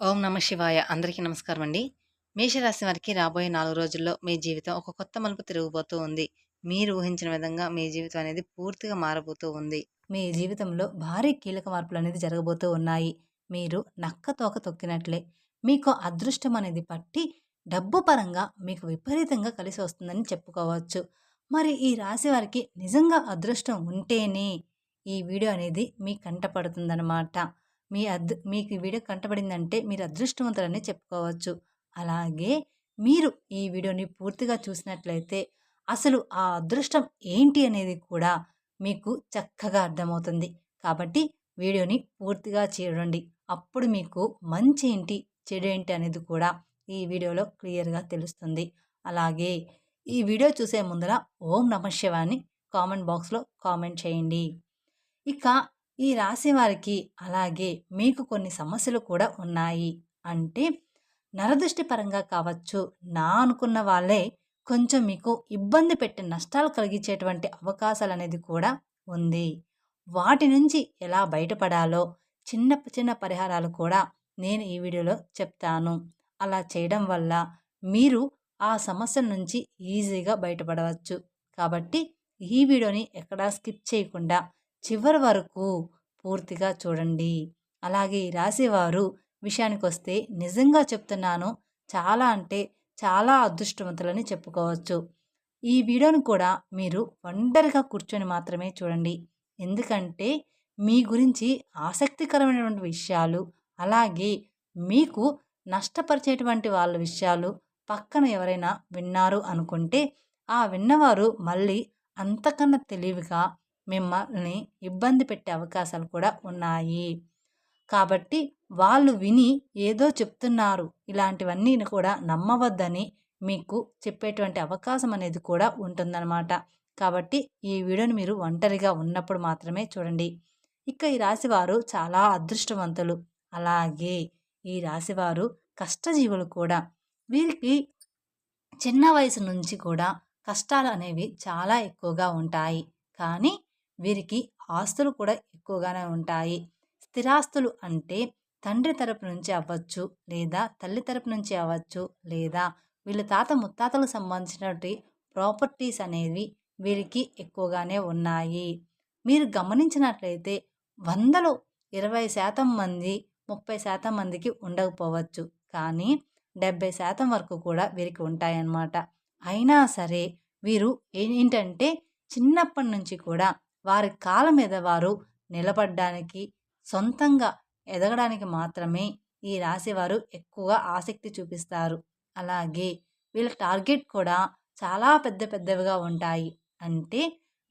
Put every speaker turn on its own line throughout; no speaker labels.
ఓం నమ శివాయ. అందరికీ నమస్కారం అండి. మేషరాశి వారికి రాబోయే 4 రోజుల్లో మీ జీవితం ఒక కొత్త మలుపు తిరగబోతూ ఉంది. మీరు ఊహించిన విధంగా మీ జీవితం అనేది పూర్తిగా మారబోతూ ఉంది. మీ జీవితంలో భారీ కీలక మార్పులనేది జరగబోతూ ఉన్నాయి. మీరు నక్క తోక తొక్కినట్లే మీకు అదృష్టం అనేది పట్టి డబ్బు పరంగా మీకు విపరీతంగా కలిసి వస్తుందని చెప్పుకోవచ్చు. మరి ఈ రాశి వారికి నిజంగా అదృష్టం ఉంటేనే ఈ వీడియో అనేది మీ కంట పడుతుందనమాట. మీకు ఈ వీడియో కంటపడిందంటే మీరు అదృష్టవంతులని చెప్పుకోవచ్చు. అలాగే మీరు ఈ వీడియోని పూర్తిగా చూసినట్లయితే అసలు ఆ అదృష్టం ఏంటి అనేది కూడా మీకు చక్కగా అర్థమవుతుంది. కాబట్టి వీడియోని పూర్తిగా చూడండి. అప్పుడు మీకు మంచి ఏంటి, చెడు ఏంటి అనేది కూడా ఈ వీడియోలో క్లియర్‌గా తెలుస్తుంది. అలాగే ఈ వీడియో చూసే ముందర ఓం నమః శివాయ అని కామెంట్ బాక్స్‌లో కామెంట్ చేయండి. ఇక ఈ రాశి వారికి అలాగే మీకు కొన్ని సమస్యలు కూడా ఉన్నాయి. అంటే నరదృష్టి పరంగా కావచ్చు, నా అనుకున్న వాళ్ళే కొంచెం మీకు ఇబ్బంది పెట్టి నష్టాలు కలిగించేటువంటి అవకాశాలనేది కూడా ఉంది. వాటి నుంచి ఎలా బయటపడాలో చిన్న చిన్న పరిహారాలు కూడా నేను ఈ వీడియోలో చెప్తాను. అలా చేయడం వల్ల మీరు ఆ సమస్యల నుంచి ఈజీగా బయటపడవచ్చు. కాబట్టి ఈ వీడియోని ఎక్కడా స్కిప్ చేయకుండా చివరి వరకు పూర్తిగా చూడండి. అలాగే ఈ రాశివారు విషయానికొస్తే నిజంగా చెప్తున్నాను, చాలా అంటే చాలా అదృష్టవంతులని చెప్పుకోవచ్చు. ఈ వీడియోని కూడా మీరు ఒంటరిగా కూర్చొని మాత్రమే చూడండి. ఎందుకంటే మీ గురించి ఆసక్తికరమైనటువంటి విషయాలు, అలాగే మీకు నష్టపరిచేటువంటి వాళ్ళ విషయాలు పక్కన ఎవరైనా విన్నారు అనుకుంటే, ఆ విన్నవారు మళ్ళీ అంతకన్నా తెలివిగా మిమ్మల్ని ఇబ్బంది పెట్టే అవకాశాలు కూడా ఉన్నాయి. కాబట్టి వాళ్ళు విని ఏదో చెప్తున్నారు, ఇలాంటివన్నీ కూడా నమ్మవద్దని మీకు చెప్పేటువంటి అవకాశం అనేది కూడా ఉంటుందన్నమాట. కాబట్టి ఈ వీడియోని మీరు ఒంటరిగా ఉన్నప్పుడు మాత్రమే చూడండి. ఇక ఈ రాశివారు చాలా అదృష్టవంతులు. అలాగే ఈ రాశివారు కష్టజీవులు కూడా. వీరికి చిన్న వయసు నుంచి కూడా కష్టాలు అనేవి చాలా ఎక్కువగా ఉంటాయి. కానీ వీరికి ఆస్తులు కూడా ఎక్కువగానే ఉంటాయి. స్థిరాస్తులు అంటే తండ్రి తరపు నుంచి అవ్వచ్చు, లేదా తల్లి తరపు నుంచి అవ్వచ్చు, లేదా వీళ్ళ తాత ముత్తాతలకు సంబంధించినటువంటి ప్రాపర్టీస్ అనేవి వీరికి ఎక్కువగానే ఉన్నాయి. మీరు గమనించినట్లయితే 100లో 20% మంది, 30% మందికి ఉండకపోవచ్చు. కానీ 70% వరకు కూడా వీరికి ఉంటాయన్నమాట. అయినా సరే వీరు ఏంటంటే చిన్నప్పటి నుంచి కూడా వారి కాళ్ళ మీద వారు నిలబడ్డానికి, సొంతంగా ఎదగడానికి మాత్రమే ఈ రాశివారు ఎక్కువగా ఆసక్తి చూపిస్తారు. అలాగే వీళ్ళ టార్గెట్ కూడా చాలా పెద్ద పెద్దవిగా ఉంటాయి. అంటే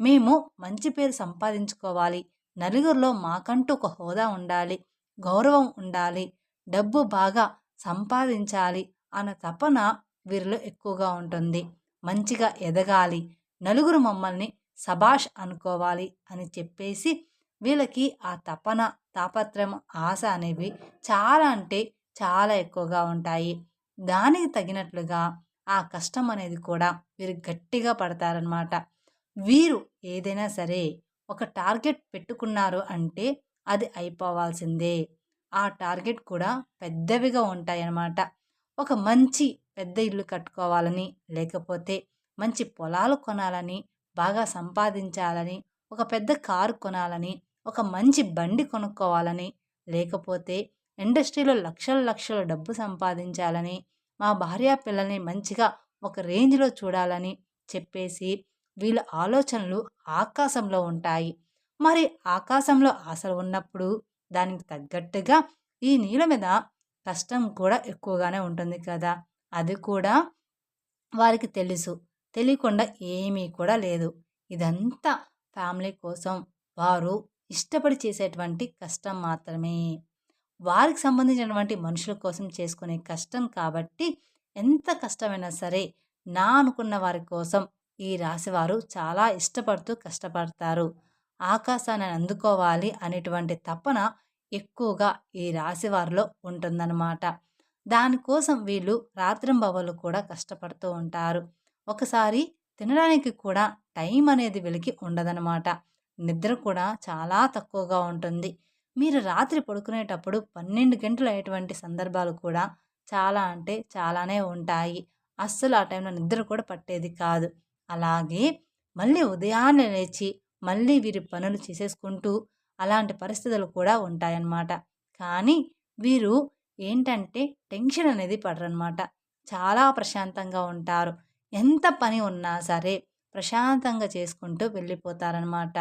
మేము మంచి పేరు సంపాదించుకోవాలి, నలుగురిలో మాకంటూ ఒక హోదా ఉండాలి, గౌరవం ఉండాలి, డబ్బు బాగా సంపాదించాలి అన్న తపన వీరిలో ఎక్కువగా ఉంటుంది. మంచిగా ఎదగాలి, నలుగురు మమ్మల్ని సబాష్ అనుకోవాలి అని చెప్పేసి వీళ్ళకి ఆ తపన, తాపత్రయం, ఆశ అనేవి చాలా అంటే చాలా ఎక్కువగా ఉంటాయి. దానికి తగినట్లుగా ఆ కష్టం అనేది కూడా వీరు గట్టిగా పడతారనమాట. వీరు ఏదైనా సరే ఒక టార్గెట్ పెట్టుకున్నారు అంటే అది అయిపోవాల్సిందే. ఆ టార్గెట్ కూడా పెద్దవిగా ఉంటాయన్నమాట. ఒక మంచి పెద్ద ఇల్లు కట్టుకోవాలని, లేకపోతే మంచి పొలాలు కొనాలని, బాగా సంపాదించాలని, ఒక పెద్ద కారు కొనాలని, ఒక మంచి బండి కొనుక్కోవాలని, లేకపోతే ఇండస్ట్రీలో లక్షల లక్షల డబ్బు సంపాదించాలని, మా భార్య పిల్లల్ని మంచిగా ఒక రేంజ్‌లో చూడాలని చెప్పేసి వీళ్ళ ఆలోచనలు ఆకాశంలో ఉంటాయి. మరి ఆకాశంలో ఆశలు ఉన్నప్పుడు దానికి తగ్గట్టుగా ఈ నీళ్ళ మీద కష్టం కూడా ఎక్కువగానే ఉంటుంది కదా! అది కూడా వారికి తెలుసు. తెలియకుండా ఏమీ కూడా లేదు. ఇదంతా ఫ్యామిలీ కోసం వారు ఇష్టపడి చేసేటువంటి కష్టం మాత్రమే. వారికి సంబంధించినటువంటి మనుషుల కోసం చేసుకునే కష్టం కాబట్టి ఎంత కష్టమైనా సరే నా అనుకున్న వారి కోసం ఈ రాశివారు చాలా ఇష్టపడుతూ కష్టపడతారు. ఆకాశాన్ని అందుకోవాలి అనేటువంటి తపన ఎక్కువగా ఈ రాశివారిలో ఉంటుందన్నమాట. దానికోసం వీళ్ళు రాత్రింబవళ్ళు కూడా కష్టపడుతూ ఉంటారు. ఒకసారి తినడానికి కూడా టైం అనేది వీళ్ళకి ఉండదనమాట. నిద్ర కూడా చాలా తక్కువగా ఉంటుంది. మీరు రాత్రి పడుకునేటప్పుడు 12 గంటలు అయ్యేటువంటి సందర్భాలు కూడా చాలా అంటే చాలానే ఉంటాయి. అస్సలు ఆ టైంలో నిద్ర కూడా పట్టేది కాదు. అలాగే మళ్ళీ ఉదయాన్నే లేచి మళ్ళీ వీరి పనులు చేసేసుకుంటూ అలాంటి పరిస్థితులు కూడా ఉంటాయన్నమాట. కానీ వీరు ఏంటంటే టెన్షన్ అనేది పడరనమాట. చాలా ప్రశాంతంగా ఉంటారు. ఎంత పని ఉన్నా సరే ప్రశాంతంగా చేసుకుంటూ వెళ్ళిపోతారనమాట.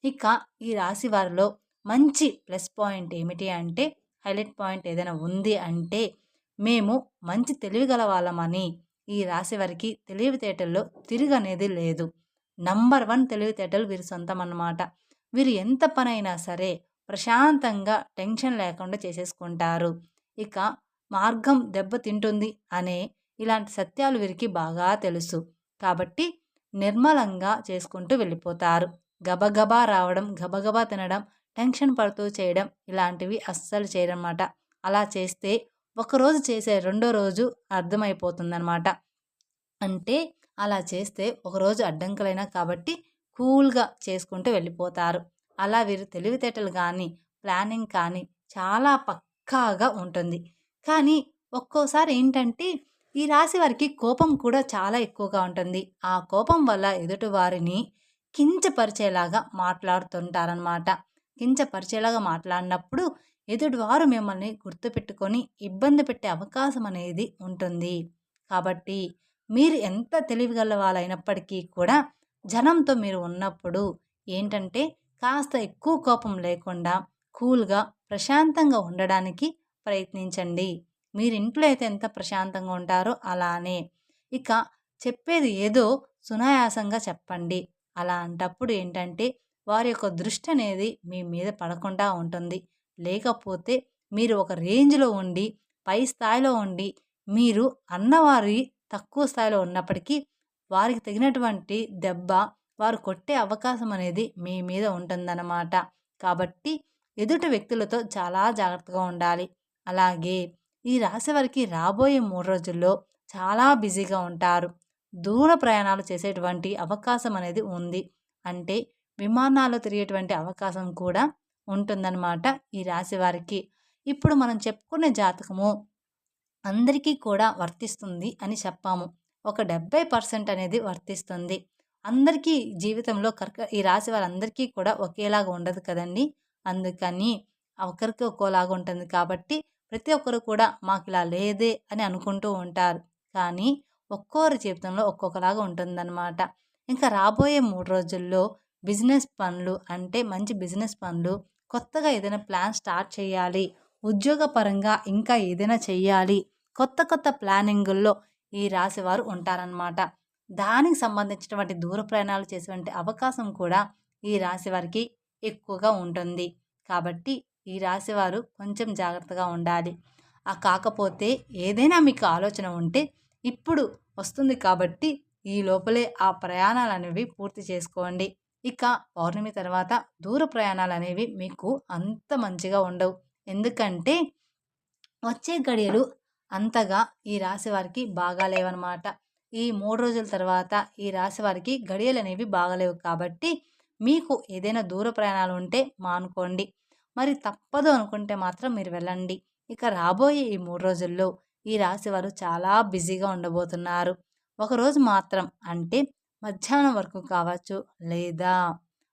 ఇక ఈ రాశి వారిలో మంచి ప్లస్ పాయింట్ ఏమిటి అంటే, హైలైట్ పాయింట్ ఏదైనా ఉంది అంటే, మేము మంచి తెలివిగల వాళ్ళమని ఈ రాశి వారికి తెలివితేటల్లో తిరుగనేది లేదు. నంబర్ 1 తెలివితేటలు వీరి సొంతం అన్నమాట. వీరు ఎంత పనైనా సరే ప్రశాంతంగా టెన్షన్ లేకుండా చేసేసుకుంటారు. ఇక మార్గం దెబ్బతింటుంది అనే ఇలాంటి సత్యాలు వీరికి బాగా తెలుసు. కాబట్టి నిర్మలంగా చేసుకుంటూ వెళ్ళిపోతారు. గబగబా రావడం, గబగబా తినడం, టెన్షన్ పడుతూ చేయడం ఇలాంటివి అస్సలు చేయరనమాట. అలా చేస్తే ఒకరోజు చేసే రెండో రోజు అర్థమైపోతుందనమాట. అంటే అలా చేస్తే ఒకరోజు అడ్డంకులైనా కాబట్టి కూల్‌గా చేసుకుంటూ వెళ్ళిపోతారు. అలా వీరు తెలివితేటలు గానీ, ప్లానింగ్ కానీ చాలా పక్కాగా ఉంటుంది. కానీ ఒక్కోసారి ఏంటంటే ఈ రాశి వారికి కోపం కూడా చాలా ఎక్కువగా ఉంటుంది. ఆ కోపం వల్ల ఎదుటి వారిని కించపరిచేలాగా మాట్లాడుతుంటారనమాట. కించపరిచేలాగా మాట్లాడినప్పుడు ఎదుటివారు మిమ్మల్ని గుర్తుపెట్టుకొని ఇబ్బంది పెట్టే అవకాశం అనేది ఉంటుంది. కాబట్టి మీరు ఎంత తెలివిగల వాళ్ళైనప్పటికీ కూడా జనంతో మీరు ఉన్నప్పుడు ఏంటంటే కాస్త ఎక్కువ కోపం లేకుండా కూల్‌గా, ప్రశాంతంగా ఉండడానికి ప్రయత్నించండి. మీరు ఇంట్లో అయితే ఎంత ప్రశాంతంగా ఉంటారో అలానే. ఇక చెప్పేది ఏదో సునాయాసంగా చెప్పండి. అలాంటప్పుడు ఏంటంటే వారి యొక్క దృష్టి అనేది మీ మీద పడకుండా ఉంటుంది. లేకపోతే మీరు ఒక రేంజ్‌లో ఉండి, పై స్థాయిలో ఉండి, మీరు అన్నవారి తక్కువ స్థాయిలో ఉన్నప్పటికీ వారికి తగినటువంటి దెబ్బ వారు కొట్టే అవకాశం అనేది మీ మీద ఉంటుందన్నమాట. కాబట్టి ఎదుటి వ్యక్తులతో చాలా జాగ్రత్తగా ఉండాలి. అలాగే ఈ రాశి వారికి రాబోయే 3 రోజుల్లో చాలా బిజీగా ఉంటారు. దూర ప్రయాణాలు చేసేటువంటి అవకాశం అనేది ఉంది. అంటే విమానాల్లో తిరిగేటువంటి అవకాశం కూడా ఉంటుందన్నమాట ఈ రాశి వారికి. ఇప్పుడు మనం చెప్పుకునే జాతకము అందరికీ కూడా వర్తిస్తుంది అని చెప్పాము. ఒక 70% అనేది వర్తిస్తుంది. అందరికీ జీవితంలో ఈ రాశి వారందరికీ కూడా ఒకేలాగా ఉండదు కదండీ! అందుకని ఒకరికి ఒక్కోలాగా ఉంటుంది కాబట్టి ప్రతి ఒక్కరు కూడా మాకిలా లేదే అని అనుకుంటూ ఉంటారు. కానీ ఒక్కోరి జీవితంలో ఒక్కొక్కలాగా ఉంటుందన్నమాట. ఇంకా రాబోయే 3 రోజుల్లో బిజినెస్ పనులు అంటే మంచి బిజినెస్ పనులు, కొత్తగా ఏదైనా ప్లాన్ స్టార్ట్ చేయాలి, ఉద్యోగపరంగా ఇంకా ఏదైనా చెయ్యాలి, కొత్త కొత్త ప్లానింగుల్లో ఈ రాశివారు ఉంటారనమాట. దానికి సంబంధించినటువంటి దూర ప్రయాణాలు చేసేటువంటి అవకాశం కూడా ఈ రాశి వారికి ఎక్కువగా ఉంటుంది. కాబట్టి ఈ రాశివారు కొంచెం జాగ్రత్తగా ఉండాలి. కాకపోతే ఏదైనా మీకు ఆలోచన ఉంటే ఇప్పుడు వస్తుంది కాబట్టి ఈ లోపలే ఆ ప్రయాణాలనేవి పూర్తి చేసుకోండి. ఇక పౌర్ణమి తర్వాత దూర ప్రయాణాలనేవి మీకు అంత మంచిగా ఉండవు. ఎందుకంటే వచ్చే గడియలు అంతగా ఈ రాశి వారికి బాగాలేవనమాట. ఈ 3 రోజుల తర్వాత ఈ రాశి వారికి గడియలనేవి బాగాలేవు కాబట్టి మీకు ఏదైనా దూర ప్రయాణాలు ఉంటే మానుకోండి. మరి తప్పదు అనుకుంటే మాత్రం మీరు వెళ్ళండి. ఇక రాబోయే ఈ 3 రోజుల్లో ఈ రాశివారు చాలా బిజీగా ఉండబోతున్నారు. ఒకరోజు మాత్రం అంటే మధ్యాహ్నం వరకు కావచ్చు, లేదా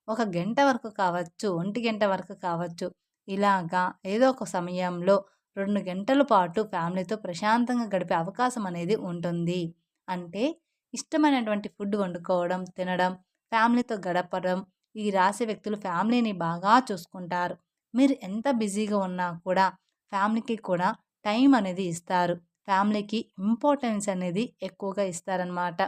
ఒక గంట వరకు కావచ్చు, ఒంటి గంట వరకు కావచ్చు. ఇలాగా ఏదో ఒక సమయంలో 2 గంటల పాటు ఫ్యామిలీతో ప్రశాంతంగా గడిపే అవకాశం అనేది ఉంటుంది. అంటే ఇష్టమైనటువంటి ఫుడ్ వండుకోవడం, తినడం, ఫ్యామిలీతో గడపడం. ఈ రాశి వ్యక్తులు ఫ్యామిలీని బాగా చూసుకుంటారు. మీరు ఎంత బిజీగా ఉన్నా కూడా ఫ్యామిలీకి కూడా టైం అనేది ఇస్తారు. ఫ్యామిలీకి ఇంపార్టెన్స్ అనేది ఎక్కువగా ఇస్తారనమాట.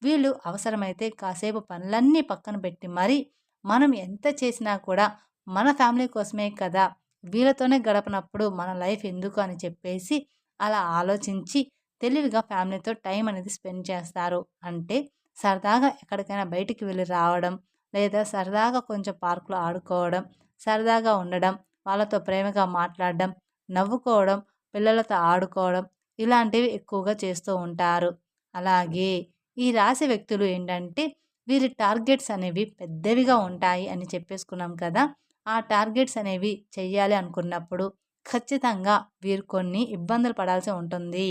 వీళ్ళు అవసరమైతే కాసేపు పనులన్నీ పక్కన పెట్టి మరి మనం ఎంత చేసినా కూడా మన ఫ్యామిలీ కోసమే కదా! వీళ్ళతోనే గడపనప్పుడు మన లైఫ్ ఎందుకు అని చెప్పేసి అలా ఆలోచించి తెలివిగా ఫ్యామిలీతో టైం అనేది స్పెండ్ చేస్తారు. అంటే సరదాగా ఎక్కడికైనా బయటికి వెళ్ళి రావడం, లేదా సరదాగా కొంచెం పార్క్‌లో ఆడుకోవడం, సరదాగా ఉండడం, వాళ్ళతో ప్రేమగా మాట్లాడడం, నవ్వుకోవడం, పిల్లలతో ఆడుకోవడం ఇలాంటివి ఎక్కువగా చేస్తూ ఉంటారు. అలాగే ఈ రాశి వ్యక్తులు ఏంటంటే వీరి టార్గెట్స్ అనేవి పెద్దవిగా ఉంటాయి అని చెప్పేసుకున్నాం కదా! ఆ టార్గెట్స్ అనేవి చెయ్యాలి అనుకున్నప్పుడు ఖచ్చితంగా వీరు కొన్ని ఇబ్బందులు పడాల్సి ఉంటుంది.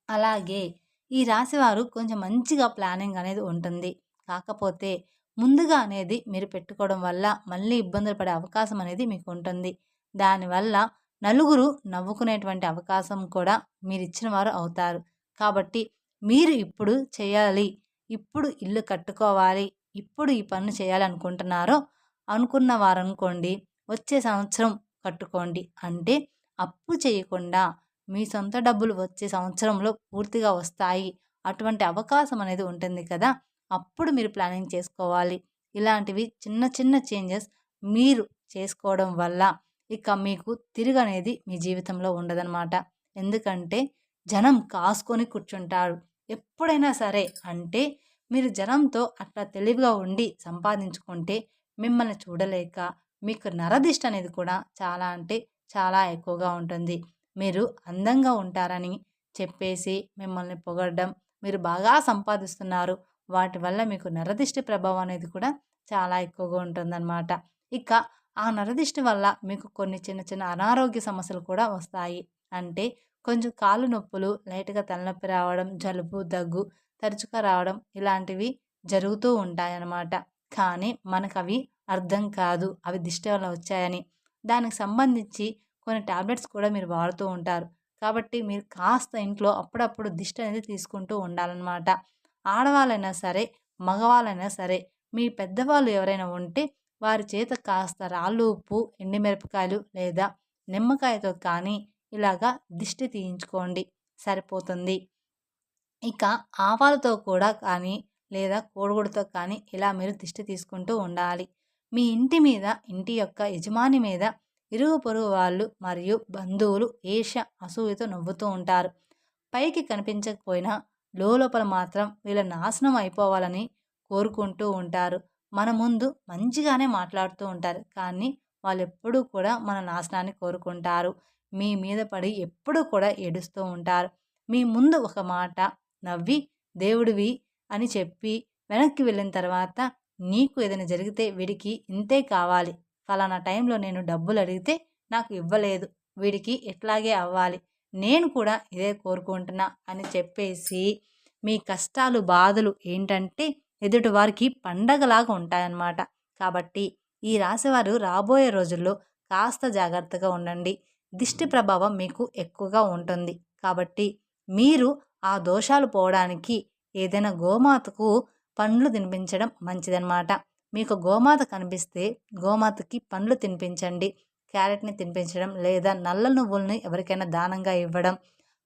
అలాగే ఈ రాశివారు కొంచెం మంచిగా ప్లానింగ్ అనేది ఉంటుంది. కాకపోతే ముందుగా అనేది మీరు పెట్టుకోవడం వల్ల మళ్ళీ ఇబ్బందులు పడే అవకాశం అనేది మీకు ఉంటుంది. దానివల్ల నలుగురు నవ్వుకునేటువంటి అవకాశం కూడా మీరిచ్చిన వారు అవుతారు. కాబట్టి మీరు ఇప్పుడు చేయాలి, ఇప్పుడు ఇల్లు కట్టుకోవాలి, ఇప్పుడు ఈ పనులు చేయాలి అనుకున్న వారనుకోండి వచ్చే సంవత్సరం కట్టుకోండి. అంటే అప్పు చేయకుండా మీ సొంత డబ్బులు వచ్చే సంవత్సరంలో పూర్తిగా వస్తాయి. అటువంటి అవకాశం అనేది ఉంటుంది కదా! అప్పుడు మీరు ప్లానింగ్ చేసుకోవాలి. ఇలాంటివి చిన్న చిన్న చేంజెస్ మీరు చేసుకోవడం వల్ల ఇక మీకు తిరుగనేది మీ జీవితంలో ఉండదనమాట. ఎందుకంటే జనం కాసుకొని కూర్చుంటారు. ఎప్పుడైనా సరే అంటే మీరు జనంతో అట్లా తెలివిగా ఉండి సంపాదించుకుంటే మిమ్మల్ని చూడలేక మీకు నరదిష్టి అనేది కూడా చాలా అంటే చాలా ఎక్కువగా ఉంటుంది. మీరు అందంగా ఉంటారని చెప్పేసి మిమ్మల్ని పొగడడం, మీరు బాగా సంపాదిస్తున్నారు, వాటి వల్ల మీకు నరదిష్టి ప్రభావం అనేది కూడా చాలా ఎక్కువగా ఉంటుందన్నమాట. ఇక ఆ నరదిష్టి వల్ల మీకు కొన్ని చిన్న చిన్న అనారోగ్య సమస్యలు కూడా వస్తాయి. అంటే కొంచెం కాళ్ళు నొప్పులు, లైట్‌గా తలనొప్పి రావడం, జలుబు, దగ్గు తరచుగా రావడం ఇలాంటివి జరుగుతూ ఉంటాయన్నమాట. కానీ మనకవి అర్థం కాదు. అవి దిష్టి వల్ల వచ్చాయని. దానికి సంబంధించి కొన్ని టాబ్లెట్స్ కూడా మీరు వాడుతూ ఉంటారు. కాబట్టి మీరు కాస్త ఇంట్లో అప్పుడప్పుడు దిష్టి అనేది తీసుకుంటూ ఉండాలన్నమాట. ఆడవాళ్ళైనా సరే, మగవాళ్ళైనా సరే, మీ పెద్దవాళ్ళు ఎవరైనా ఉంటే వారి చేత కాస్త రాళ్ళు ఉప్పు, ఎండుమిరపకాయలు లేదా నిమ్మకాయతో కానీ ఇలాగా దిష్టి తీయించుకోండి, సరిపోతుంది. ఇక ఆవాలతో కూడా కానీ లేదా కోడిగుడ్డుతో కానీ ఇలా మీరు దిష్టి తీసుకుంటూ ఉండాలి. మీ ఇంటి మీద, ఇంటి యొక్క యజమాని మీద ఇరుగు పొరుగు వాళ్ళు మరియు బంధువులు ఈర్ష్య, అసూయతో నవ్వుతూ ఉంటారు. పైకి కనిపించకపోయినా లోపల మాత్రం వీళ్ళ నాశనం అయిపోవాలని కోరుకుంటూ ఉంటారు. మన ముందు మంచిగానే మాట్లాడుతూ ఉంటారు. కానీ వాళ్ళెప్పుడూ కూడా మన నాశనాన్ని కోరుకుంటారు. మీ మీద పడి ఎప్పుడూ కూడా ఏడుస్తూ ఉంటారు. మీ ముందు ఒక మాట నవ్వి దేవుడివి అని చెప్పి వెనక్కి వెళ్ళిన తర్వాత నీకు ఏదైనా జరిగితే వీడికి ఇంతే కావాలి, ఫలానా టైంలో నేను డబ్బులు అడిగితే నాకు ఇవ్వలేదు, వీడికి ఇట్లాగే అవ్వాలి, నేను కూడా ఇదే కోరుకుంటున్నా అని చెప్పేసి మీ కష్టాలు బాధలు ఏంటంటే ఎదుటివారికి పండగలాగా ఉంటాయన్నమాట. కాబట్టి ఈ రాశివారు రాబోయే రోజుల్లో కాస్త జాగ్రత్తగా ఉండండి. దిష్టి ప్రభావం మీకు ఎక్కువగా ఉంటుంది. కాబట్టి మీరు ఆ దోషాలు పోవడానికి ఏదైనా గోమాతకు పండ్లు తినిపించడం మంచిదన్నమాట. మీకు గోమాత కనిపిస్తే గోమాతకి పండ్లు తినిపించండి. క్యారెట్‌ని తినిపించడం లేదా నల్ల నువ్వుల్ని ఎవరికైనా దానంగా ఇవ్వడం.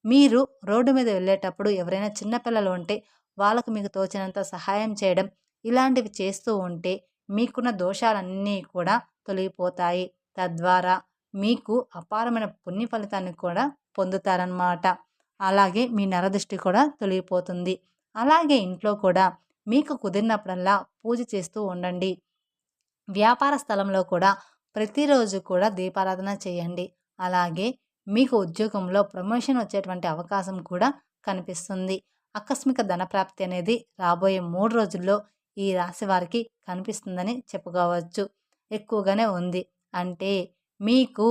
మీరు రోడ్డు మీద వెళ్ళేటప్పుడు ఎవరైనా చిన్న పిల్లలు ఉంటే వాళ్ళకు మీకు తోచినంత సహాయం చేయడం. ఇలాంటివి చేస్తూ ఉంటే మీకున్న దోషాలన్నీ కూడా తొలగిపోతాయి. తద్వారా మీకు అపారమైన పుణ్య ఫలితాన్ని కూడా పొందుతారన్నమాట. అలాగే మీ నరదృష్టి కూడా తొలగిపోతుంది. అలాగే ఇంట్లో కూడా మీకు కుదిరినప్పుడల్లా పూజ చేస్తూ ఉండండి. వ్యాపార స్థలంలో కూడా ప్రతిరోజు కూడా దీపారాధన చేయండి. అలాగే మీకు ఉద్యోగంలో ప్రమోషన్ వచ్చేటువంటి అవకాశం కూడా కనిపిస్తుంది. ఆకస్మిక ధనప్రాప్తి అనేది రాబోయే 3 రోజుల్లో ఈ రాశి వారికి కనిపిస్తుందని చెప్పుకోవచ్చు. ఎక్కువగానే ఉంది. అంటే మీకు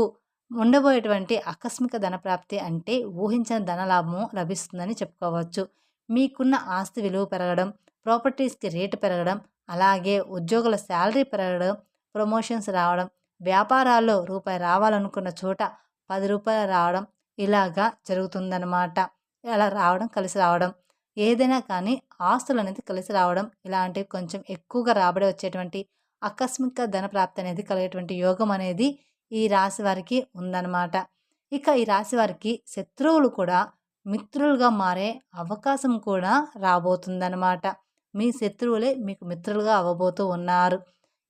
ఉండబోయేటువంటి ఆకస్మిక ధనప్రాప్తి అంటే ఊహించని ధనలాభము లభిస్తుందని చెప్పుకోవచ్చు. మీకున్న ఆస్తి విలువ పెరగడం, ప్రాపర్టీస్‌కి రేటు పెరగడం, అలాగే ఉద్యోగుల శాలరీ పెరగడం, ప్రమోషన్స్ రావడం, వ్యాపారాల్లో రూపాయి రావాలనుకున్న చోట రూ. 10 రావడం ఇలాగా జరుగుతుందనమాట. అలా రావడం, కలిసి రావడం. ఏదైనా కానీ ఆస్తులనేది కలిసి రావడం ఇలాంటివి కొంచెం ఎక్కువగా రాబడి వచ్చేటువంటి ఆకస్మిక ధనప్రాప్తి అనేది కలిగేటువంటి యోగం అనేది ఈ రాశి వారికి ఉందన్నమాట. ఇక ఈ రాశి వారికి శత్రువులు కూడా మిత్రులుగా మారే అవకాశం కూడా రాబోతుందన్నమాట. మీ శత్రువులే మీకు మిత్రులుగా అవ్వబోతూ ఉన్నారు.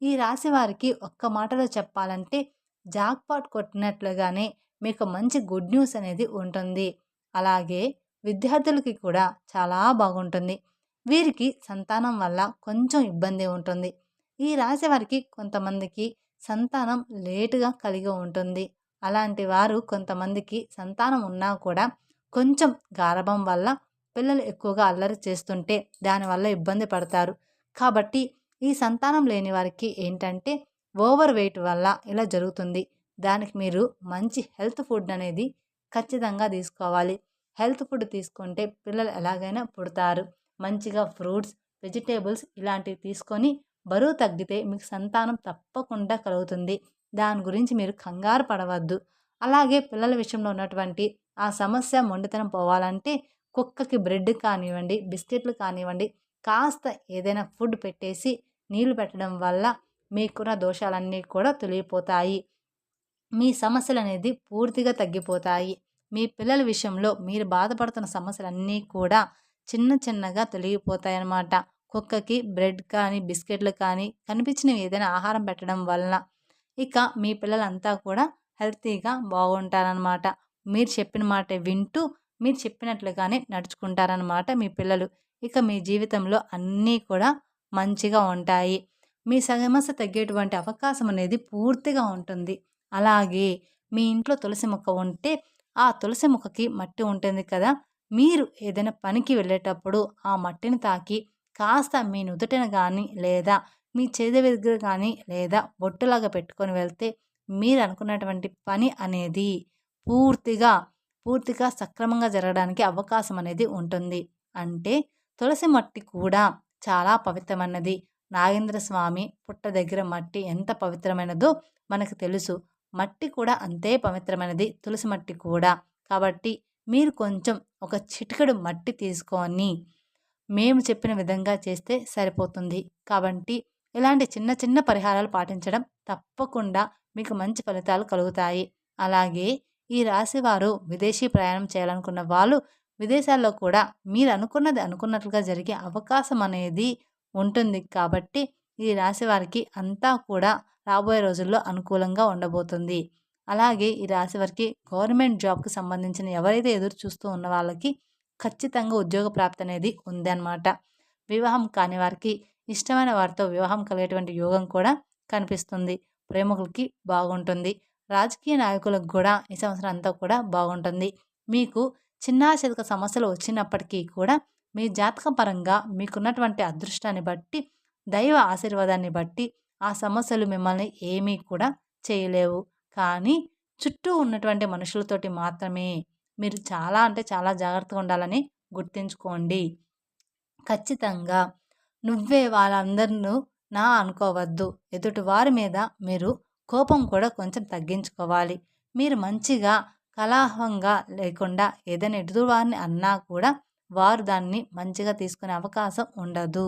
ఈ రాశి వారికి ఒక్క మాటలో చెప్పాలంటే జాక్‌పాట్ కొట్టినట్లుగానే మీకు మంచి గుడ్ న్యూస్ అనేది ఉంటుంది. అలాగే విద్యార్థులకి కూడా చాలా బాగుంటుంది. వీరికి సంతానం వల్ల కొంచెం ఇబ్బంది ఉంటుంది. ఈ రాశి వారికి కొంతమందికి సంతానం లేటుగా కలిగి ఉంటుంది. అలాంటి వారు కొంతమందికి సంతానం ఉన్నా కూడా కొంచెం గారాబం వల్ల పిల్లలు ఎక్కువగా అల్లరి చేస్తుంటే దానివల్ల ఇబ్బంది పడతారు. కాబట్టి ఈ సంతానం లేని వారికి ఏంటంటే ఓవర్ వెయిట్ వల్ల ఇలా జరుగుతుంది. దానికి మీరు మంచి హెల్త్ ఫుడ్ అనేది ఖచ్చితంగా తీసుకోవాలి. హెల్త్ ఫుడ్ తీసుకుంటే పిల్లలు ఎలాగైనా పుడతారు. మంచిగా ఫ్రూట్స్, వెజిటేబుల్స్ ఇలాంటివి తీసుకొని బరువు తగ్గితే మీకు సంతానం తప్పకుండా కలుగుతుంది. దాని గురించి మీరు కంగారు పడవద్దు. అలాగే పిల్లల విషయంలో ఉన్నటువంటి ఆ సమస్య మొండితనం పోవాలంటే కుక్కకి బ్రెడ్ కానివ్వండి, బిస్కెట్లు కానివ్వండి, కాస్త ఏదైనా ఫుడ్ పెట్టేసి నీళ్లు పెట్టడం వల్ల మీకున్న దోషాలన్నీ కూడా తొలగిపోతాయి. మీ సమస్యలనేది పూర్తిగా తగ్గిపోతాయి. మీ పిల్లల విషయంలో మీరు బాధపడుతున్న సమస్యలన్నీ కూడా చిన్న చిన్నగా తొలగిపోతాయన్నమాట. కుక్కకి బ్రెడ్ కానీ, బిస్కెట్లు కానీ కనిపించినవి ఏదైనా ఆహారం పెట్టడం వలన ఇక మీ పిల్లలంతా కూడా హెల్తీగా బాగుంటారనమాట. మీరు చెప్పిన మాట వింటూ మీరు చెప్పినట్లుగానే నడుచుకుంటారనమాట మీ పిల్లలు. ఇక మీ జీవితంలో అన్నీ కూడా మంచిగా ఉంటాయి. మీ సమస్య తగ్గేటువంటి అవకాశం అనేది పూర్తిగా ఉంటుంది. అలాగే మీ ఇంట్లో తులసి మొక్క ఉంటే ఆ తులసి మొక్కకి మట్టి ఉంటుంది కదా, మీరు ఏదైనా పనికి వెళ్ళేటప్పుడు ఆ మట్టిని తాకి కాస్త మీ నుదుటిన కానీ లేదా మీ చేతి దగ్గర కానీ లేదా బొట్టులాగా పెట్టుకొని వెళ్తే మీరు అనుకున్నటువంటి పని అనేది పూర్తిగా పూర్తిగా సక్రమంగా జరగడానికి అవకాశం అనేది ఉంటుంది. అంటే తులసి మట్టి కూడా చాలా పవిత్రమైనది. నాగేంద్ర స్వామి పుట్ట దగ్గర మట్టి ఎంత పవిత్రమైనదో మనకు తెలుసు. మట్టి కూడా అంతే పవిత్రమైనది, తులసి మట్టి కూడా. కాబట్టి మీరు కొంచెం ఒక చిటికెడు మట్టి తీసుకొని మేము చెప్పిన విధంగా చేస్తే సరిపోతుంది. కాబట్టి ఇలాంటి చిన్న చిన్న పరిహారాలు పాటించడం తప్పకుండా మీకు మంచి ఫలితాలు కలుగుతాయి. అలాగే ఈ రాశివారు విదేశీ ప్రయాణం చేయాలనుకున్న వాళ్ళు విదేశాల్లో కూడా మీరు అనుకున్నది అనుకున్నట్లుగా జరిగే అవకాశం అనేది ఉంటుంది. కాబట్టి ఈ రాశి వారికి అంతా కూడా రాబోయే రోజుల్లో అనుకూలంగా ఉండబోతుంది. అలాగే ఈ రాశి వారికి గవర్నమెంట్ జాబ్కి సంబంధించిన ఎవరైతే ఎదురు చూస్తూ ఉన్న వాళ్ళకి ఖచ్చితంగా ఉద్యోగ ప్రాప్తి అనేది ఉందన్నమాట. వివాహం కాని వారికి ఇష్టమైన వారితో వివాహం కలిగేటువంటి యోగం కూడా కనిపిస్తుంది. ప్రేమికులకి బాగుంటుంది. రాజకీయ నాయకులకు కూడా ఈ సంవత్సరం అంతా కూడా బాగుంటుంది. మీకు చిన్న చితక సమస్యలు వచ్చినప్పటికీ కూడా మీ జాతక పరంగా మీకున్నటువంటి అదృష్టాన్ని బట్టి, దైవ ఆశీర్వాదాన్ని బట్టి ఆ సమస్యలు మిమ్మల్ని ఏమీ కూడా చేయలేవు. కానీ చుట్టూ ఉన్నటువంటి మనుషులతోటి మాత్రమే మీరు చాలా అంటే చాలా జాగ్రత్తగా ఉండాలని గుర్తుంచుకోండి. ఖచ్చితంగా నువ్వే వాళ్ళందరినూ నా అనుకోవద్దు. ఎదుటి వారి మీద మీరు కోపం కూడా కొంచెం తగ్గించుకోవాలి. మీరు మంచిగా కలహంగా లేకుండా ఏదైనా ఎదుటివారిని అన్నా కూడా వారు దాన్ని మంచిగా తీసుకునే అవకాశం ఉండదు.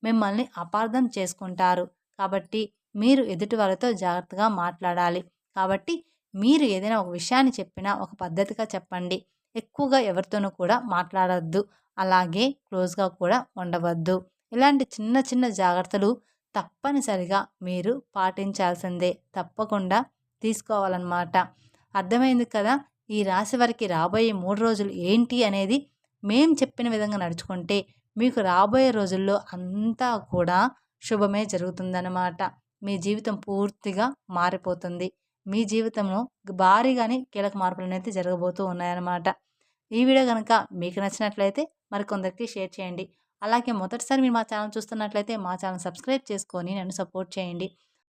మిమ్మల్ని అపార్థం చేసుకుంటారు. కాబట్టి మీరు ఎదుటి వాళ్ళతో జాగ్రత్తగా మాట్లాడాలి. కాబట్టి మీరు ఏదైనా ఒక విషయాన్ని చెప్పినా ఒక పద్ధతిగా చెప్పండి. ఎక్కువగా ఎవరితోనూ కూడా మాట్లాడొద్దు. అలాగే క్లోజ్గా కూడా ఉండవద్దు. ఇలాంటి చిన్న చిన్న జాగ్రత్తలు తప్పనిసరిగా మీరు పాటించాల్సిందే. తప్పకుండా తీసుకోవాలన్నమాట. అర్థమైంది కదా? ఈ రాశి వారికి రాబోయే 3 రోజులు ఏంటి అనేది మేము చెప్పిన విధంగా నడుచుకుంటే మీకు రాబోయే రోజుల్లో అంతా కూడా శుభమే జరుగుతుందన్నమాట. మీ జీవితం పూర్తిగా మారిపోతుంది. మీ జీవితంలో భారీగానే కీలక మార్పులు అనేది జరగబోతూ ఉన్నాయన్నమాట. ఈ వీడియో కనుక మీకు నచ్చినట్లయితే మరికొందరికి షేర్ చేయండి. అలాగే మొదటిసారి మీరు మా ఛానల్ చూస్తున్నట్లయితే మా ఛానల్ సబ్స్క్రైబ్ చేసుకొని నన్ను సపోర్ట్ చేయండి.